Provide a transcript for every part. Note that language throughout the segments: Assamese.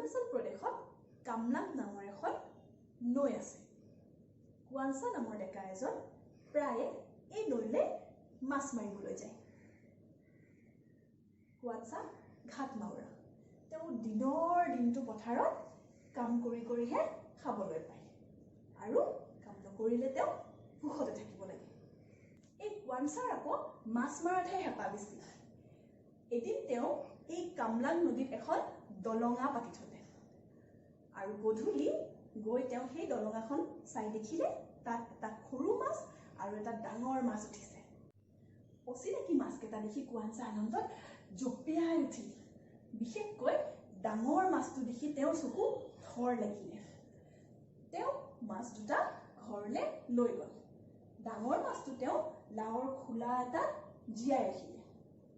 অৰুণাচল প্ৰদেশত কামলাং নামৰ এখন নৈ আছে। কোৱানচা নামৰ ডেকা এজন প্ৰায়ে এই নৈলৈ মাছ মাৰিবলৈ যায়। কোৱানচা ঘাট মাউৰা। তেওঁ দিনটো পথাৰত কাম কৰিহে খাবলৈ পায় আৰু কাম নকৰিলে তেওঁ ভোকতে থাকিব লাগে। এই কোৱানচাৰ আকৌ মাছ মাৰাতহে হেঁপাহ বেছি। এদিন তেওঁ এই কামলাং নদীত এখন দলঙা পাতি থলে আৰু গধূলি গৈ তেওঁ সেই দলঙাখন চাই দেখিলে তাত এটা সৰু মাছ আৰু এটা ডাঙৰ মাছ উঠিছে। অচিনাকি মাছকেইটা দেখি কোৱানচা আনন্দত জঁপিয়াই উঠিল। বিশেষকৈ ডাঙৰ মাছটো দেখি তেওঁৰ চকু থৰ লাগিলে। তেওঁ মাছ দুটা ঘৰলৈ লৈ গ'ল। ডাঙৰ মাছটো তেওঁ লাওৰ খোলা এটাত জীয়াই ৰাখিলে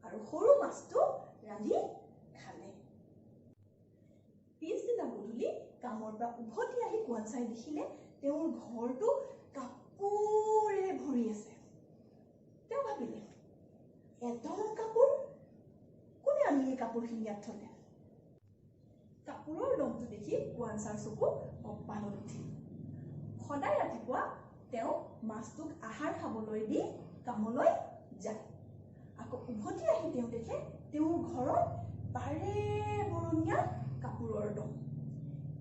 আৰু সৰু মাছটো ৰান্ধি খালে। পিছদিনা গধূলি কামৰ পৰা উভতি আহি কোৱানচাই দেখিলে তেওঁৰ ঘৰটো কাপোৰেৰে ভৰি আছে। তেওঁ ভাবিলে, এদম কাপোৰ, কোনে আনি এই কাপোৰখিনি ইয়াত থলে? কাপোৰৰ দমটো দেখি কোৱানচাৰ চকু কপালত উঠিল। সদায় ৰাতিপুৱা তেওঁ মাছটোক আহাৰ খাবলৈ দি কামলৈ যায়। আকৌ উভতি আহি তেওঁ দেখে তেওঁৰ ঘৰত বাৰে বৰণীয়া কাপোৰৰ দম।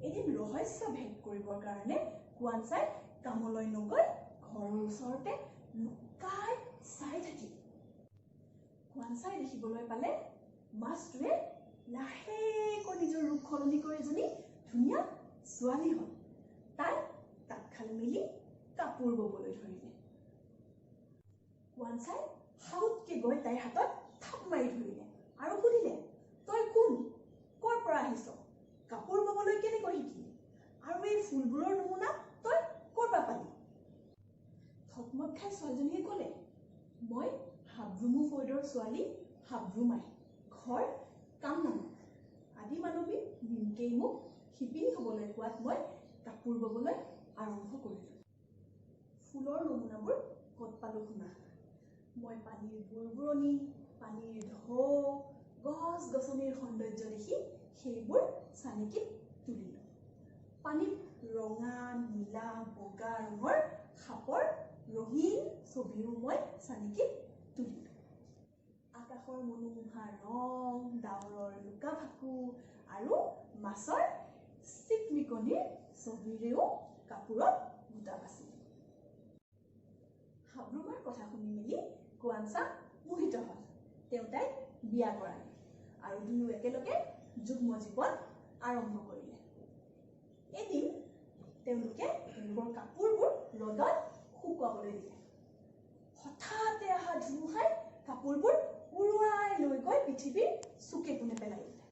এদিন ৰহস্য ভেদ কৰিবৰ কাৰণে কোৱানচাই কামলৈ নগৈ ঘৰৰ ওচৰতে লুকাই চাই থাকিল। কোৱানচাই দেখিবলৈ পালে মাছটোৱে লাহেকৈ নিজৰ ৰূপ সলনি কৰি এজনী ধুনীয়া ছোৱালী হ'ল। তাই তাঁতশাল মেলি কাপোৰ ববলৈ ধৰিলে। কোৱানচাই সাউতকে গৈ তাইৰ হাতত থাপ মাৰি ধৰিলে আৰু সুধিলে, তই কোন? ক'ৰ পৰা আহিছ? কাপোৰ ববলৈ কেনেকৈ শিকিলি? আৰু এই ফুলবোৰৰ নমুনা তই ক'ৰ পৰা পালি? থতমত খাই ছোৱালীজনীয়ে ক'লে, মই হাবৰুমু ফৈদৰ ছোৱালী হাবৰুমাই, ঘৰ কামলাং। আদি মানৱী নিমকেই মোক শিপিনী হ'বলৈ কোৱাত মই কাপোৰ ববলৈ আৰম্ভ কৰিলোঁ। ফুলৰ নমুনাবোৰ ক'ত পালোঁ শুনা। মই পানীৰ বুৰবুৰণি, পানীৰ ঢৌ, গছ-গছনিৰ সৌন্দৰ্য দেখি সেইবোৰ চানেকিত তুলিলোঁ। পানীত ৰঙা, নীলা, বগা ৰঙৰ সাপৰ ৰঙীন ছবিও মই চানেকিত তুলিলোঁ। আকাশৰ মনোমোহা ৰং, ডাৱৰৰ লুকা-ভাকু আৰু মাছৰ চিকমিকনিৰ ছবিৰেও কাপোৰত বুটা বাচিলোঁ। হাবৰুমাৰ কথা শুনি মেলি কোৱানচা মোহিত হ'ল। তেওঁ তাইক বিয়া কৰালে আৰু দুয়ো একেলগে যুগ্ম জীৱন আৰম্ভ কৰিলে। এদিন তেওঁলোকে তেওঁলোকৰ কাপোৰবোৰ ৰ'দত শুকুৱাবলৈ দিলে। হঠাতে অহা ধুমুহাই কাপোৰবোৰ উৰুৱাই লৈ গৈ পৃথিৱীৰ চুকে কোণে পেলাই দিলে।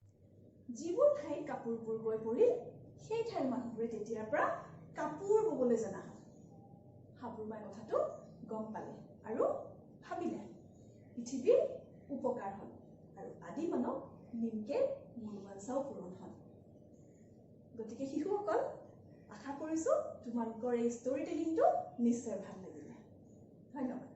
যিবোৰ ঠাইত কাপোৰবোৰ গৈ পৰিল, সেই ঠাইৰ মানুহবোৰে তেতিয়াৰ পৰা কাপোৰ ববলৈ জনা হ'ল। হাবৰুমাই কথাটো গম পালে আৰু ভাবিলে, পৃথিৱীৰ উপকাৰ হ'ল আৰু আদি মানৱ নিমকেৰ মনোবাঞ্ছাও পূৰণ হ'ল। গতিকে শিশুসকল, আশা কৰিছোঁ তোমালোকৰ এই ষ্টৰী টেলিংটো নিশ্চয় ভাল লাগিলে। ধন্যবাদ।